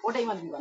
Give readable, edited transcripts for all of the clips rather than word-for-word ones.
ওটাই মাছ দিবা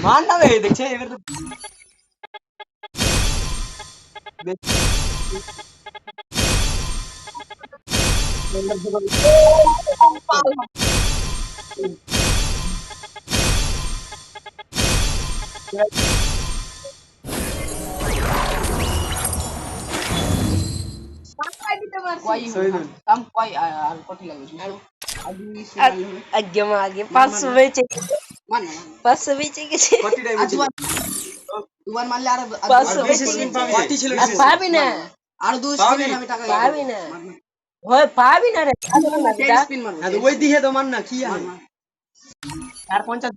मान ना रे देखছে এবার তো কাম কয় আর কত লাগবে আগে আগে 500 বেচে মান 500 বেচে গেছে কত টাইম আজ দুবার মারলে আর 500 বেচে গেছে পার্টি ছিল আর পাবি না আর 2 স্পিন আমি টাকা পাবি না হয় পাবি না রে স্পিন মারবো হ্যাঁ তো ওই দিকে তো মান না কি আর আর 50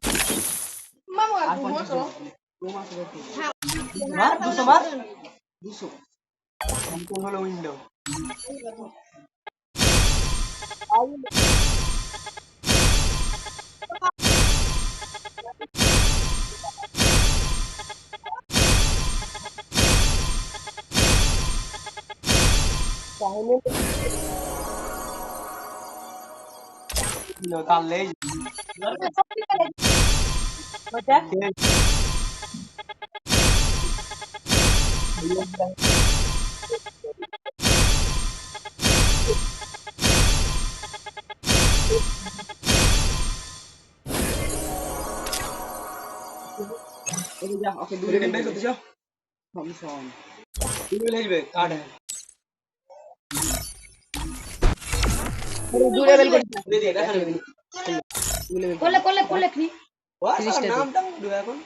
আর 50 মার 200 মার 200 কোন হলো উইন্ডো কাল লে যা ওকে দূরে কেন বের করতে যাও থমসন তুমি লাগবে কার্ড দূরে বেল করে দে দে দেখা নেবে কোলে ফ্রি নামটা দু এখন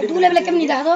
দূরে বেলে কেমনি দেখা তো